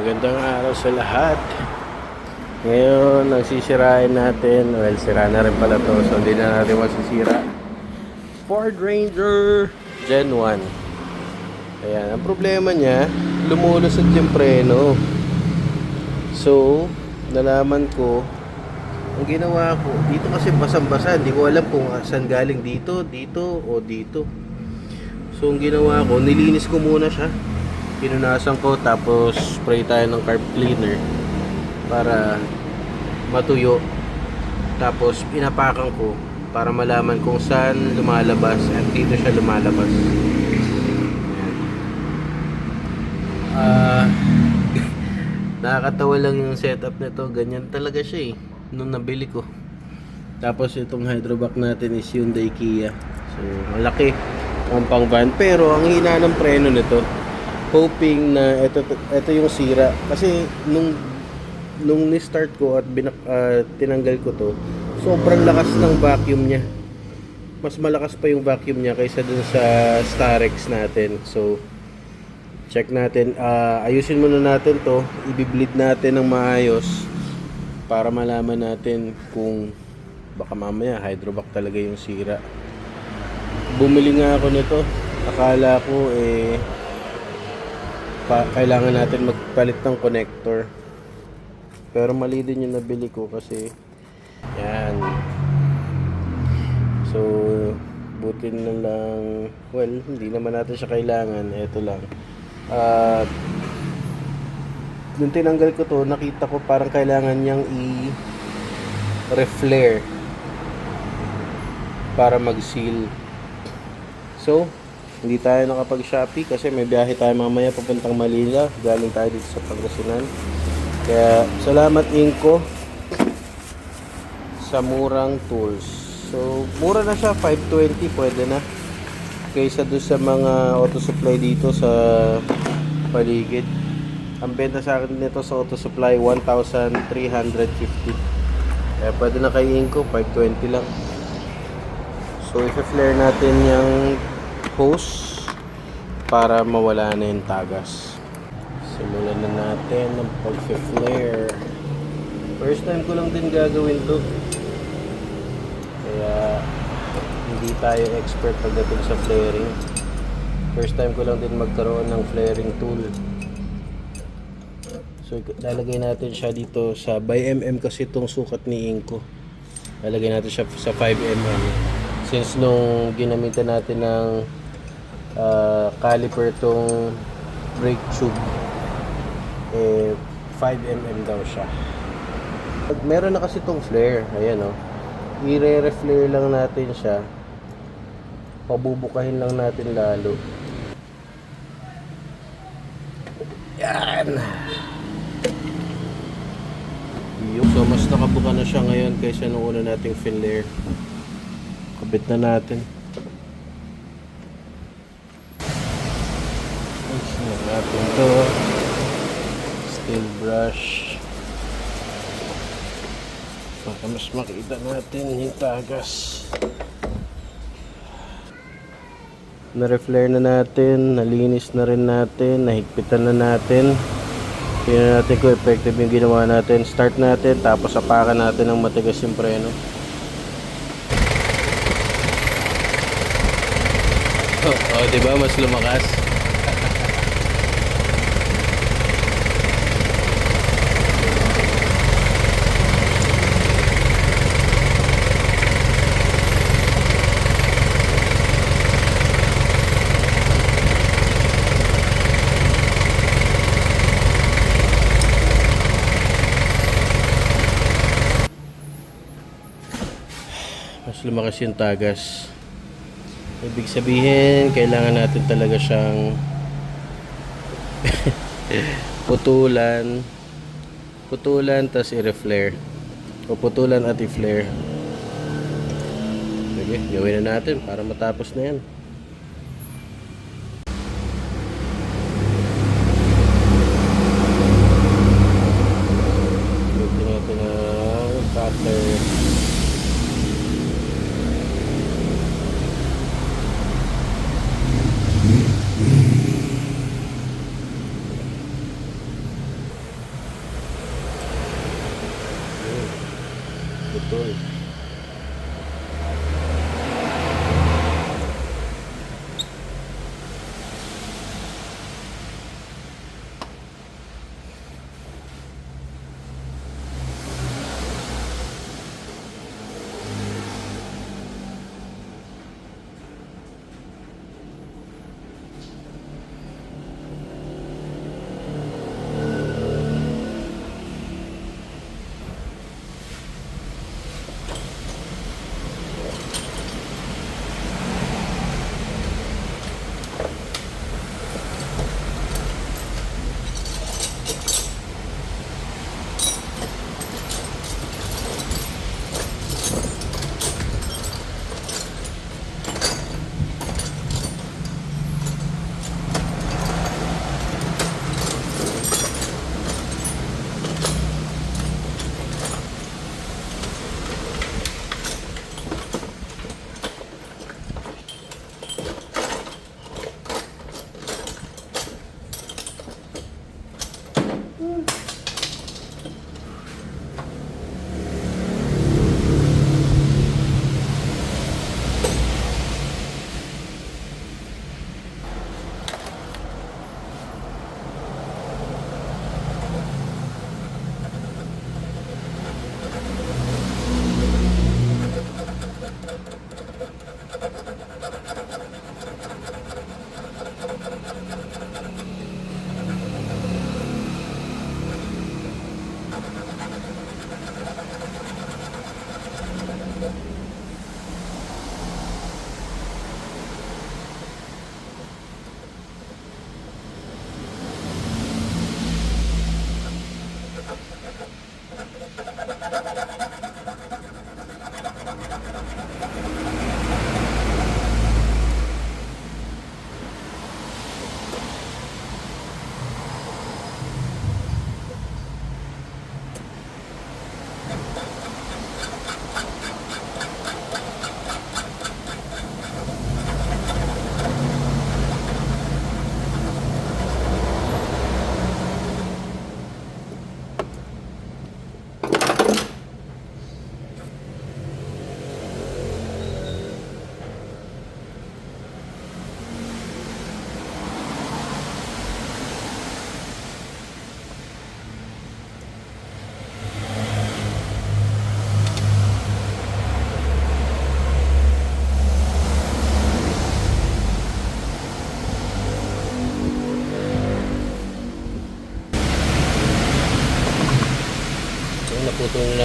Magandang araw sa lahat. Ngayon, ang sisirain natin, well, sira na rin pala to, so hindi na natin masisira. Ford Ranger Gen 1. Ayan, ang problema niya, lumulusot yung preno. So, nalaman ko, ang ginawa ko, dito kasi basang-basa, hindi ko alam kung saan galing, dito, dito, o dito. So, ang ginawa ko, nilinis ko muna siya. Pinunasan ko, tapos spray tayo ng carb cleaner para matuyo. Tapos inapakan ko para malaman kung saan lumalabas, at dito siya lumalabas. Nakakatawa lang yung setup nito. Ganyan talaga siya nung nabili ko. Tapos itong hydrovac natin is Hyundai Kia. So malaki ang pang van, pero ang hina ng preno nito. Hoping na ito yung sira, kasi nung ni-start ko at tinanggal ko to, sobrang lakas ng vacuum niya. Mas malakas pa yung vacuum niya kaysa dun sa Starex natin. So check natin, ayusin muna natin to, i-bleed natin ng maayos para malaman natin kung baka mamaya hydrovac talaga yung sira. Bumili nga ako nito, akala ko kailangan natin magpalit ng connector, pero mali din yung nabili ko kasi yan. So buti na lang, well, hindi naman natin siya kailangan. Ito lang, nung tinanggal ko to, nakita ko parang kailangan niyang i-reflare para mag-seal. So hindi tayo nakapag-Shopee kasi may biyahe tayo mamaya papuntang Manila. Galing tayo dito sa Pangasinan. Kaya salamat Inco sa murang tools. So mura na siya, 520 pwede na. Kaysa doon sa mga auto supply dito sa paligid. Ang benta sa akin nito sa auto supply 1,350. Kaya pwede na kay Inco, 520 lang. So i-flare natin yung hose para mawala na yung tagas. Simulan na natin ng pag-flare. First time ko lang din gagawin to, kaya hindi tayo expert pagdating sa flaring. First time ko lang din magkaroon ng flaring tool. So lalagay natin siya dito sa by mm, kasi itong sukat ni Inco. Lalagay natin siya sa 5mm. Since nung ginamitan natin ng caliper tong brake tube, 5mm daw siya. Meron na kasi tong flare, ayan o. I-re-flare lang natin siya, pabubukahin lang natin lalo. Yan. So mas nakabuka na siya ngayon kaysa nung una nating flare. Kabit na natin. Natin to steel brush para mas makita natin yung tagas. Na-reflare na natin, nalinis na rin natin, nahigpitan na natin. Tingnan natin kung effective yung ginawa natin. Start natin, tapos apakan natin ng matigas yung preno. Diba mas lumakas? Mas lumakas yung tagas. Ibig sabihin, kailangan natin talaga siyang putulan tas i-reflare, o putulan at i-flare. Sige, gawin na natin para matapos na yan. Gawin natin ang cutter.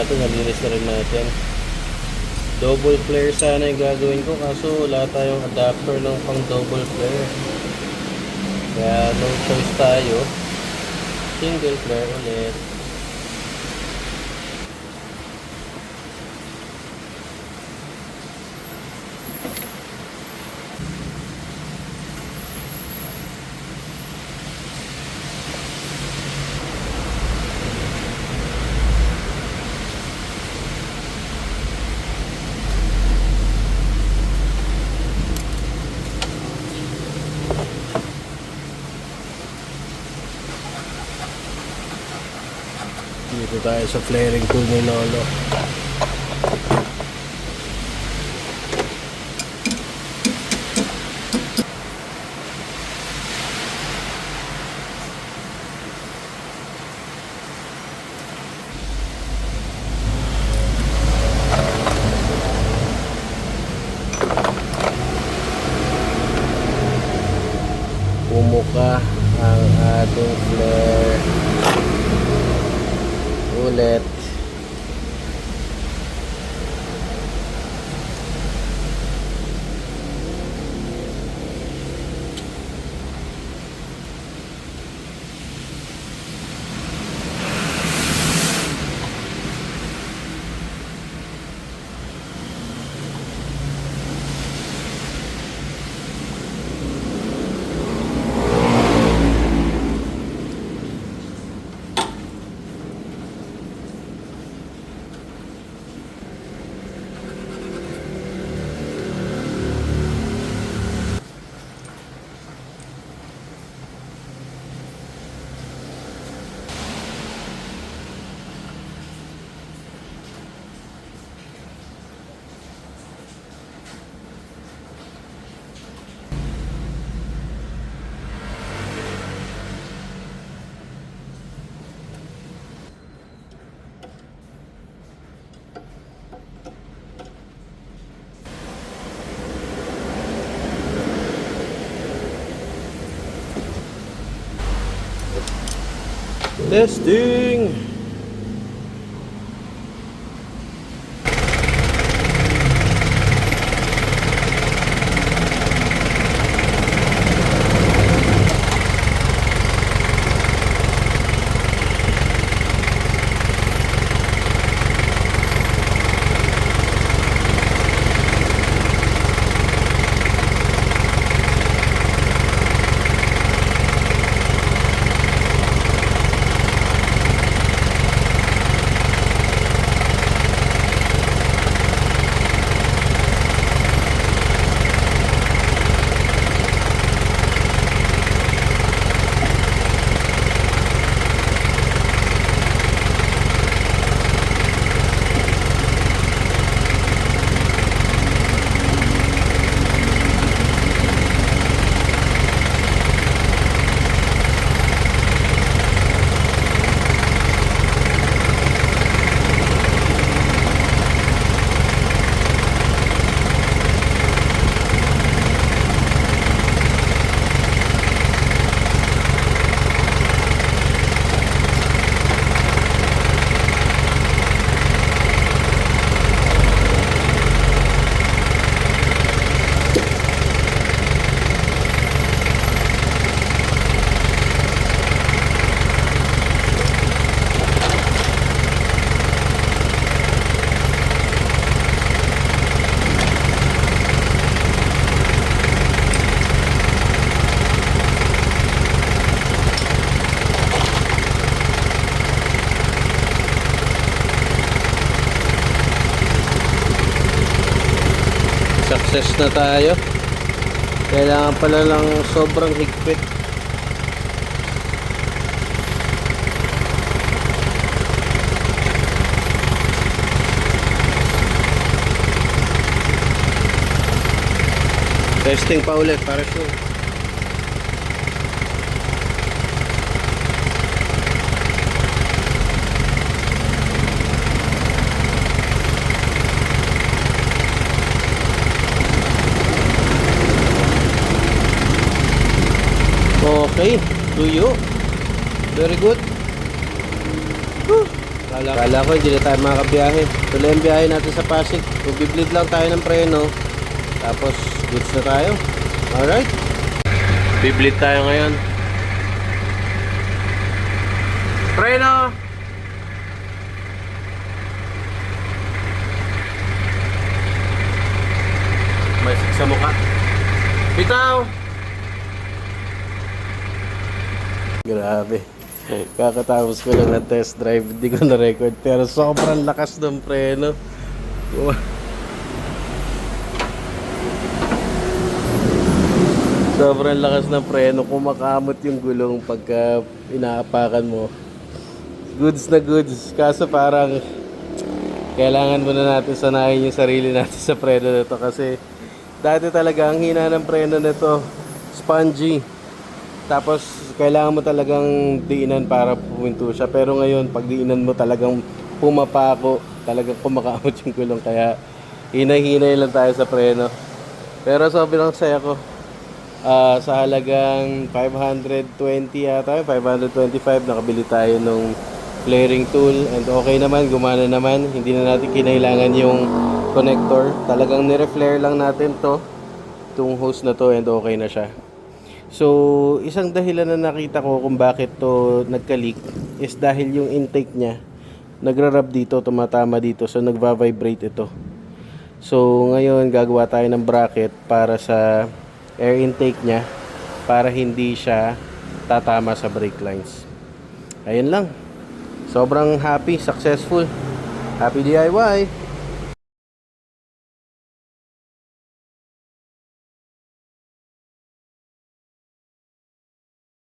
ito, nalinis na rin natin. Double flare sana yung gagawin ko, kaso wala tayong adapter ng pang double flare. Kaya no choice tayo. Single flare ulit. Dito tayo sa flaring tool ni Lolo. Pumuka ang ating flare ulit. Testing! Success na tayo. Kailangan pala lang sobrang higpit. Testing pa ulit para sure. Okay, tuyo. Very good. Kala ko hindi na tayo makakabiyahe. Tuloy ang biyahe natin sa Pasig. Bibleed lang tayo ng preno. Tapos goods na tayo. Alright. Bibleed tayo ngayon. Preno! Masik sa mukha. Bitaw! Grabe. Kakatapos ko lang ng test drive. Hindi ko na-record. Pero sobrang lakas ng preno. Sobrang lakas ng preno. Kumakamot yung gulong pagka inaapakan mo. Goods na goods. Kaso parang kailangan muna natin sanayin yung sarili natin sa preno nito. Kasi dati talaga ang hina ng preno nito. Spongy. Tapos kailangan mo talagang diinan para puminto siya. Pero ngayon pag diinan mo talagang pumapako. Talagang kumakamot yung gulong. Kaya hinay-hinay lang tayo sa preno. Pero sobrang saya ko. Sa halagang 520 yata, 525 nakabili tayo nung flaring tool and okay naman, gumana naman. Hindi na natin kinailangan yung connector. Talagang nire-flare lang natin itong hose na to and okay na siya. So, isang dahilan na nakita ko kung bakit to nagka-leak is dahil yung intake niya nagra-rub dito, tumatama dito. So, nagva-vibrate ito. So, ngayon gagawa tayo ng bracket para sa air intake niya para hindi siya tatama sa brake lines. Ayun lang. Sobrang happy, successful. Happy DIY!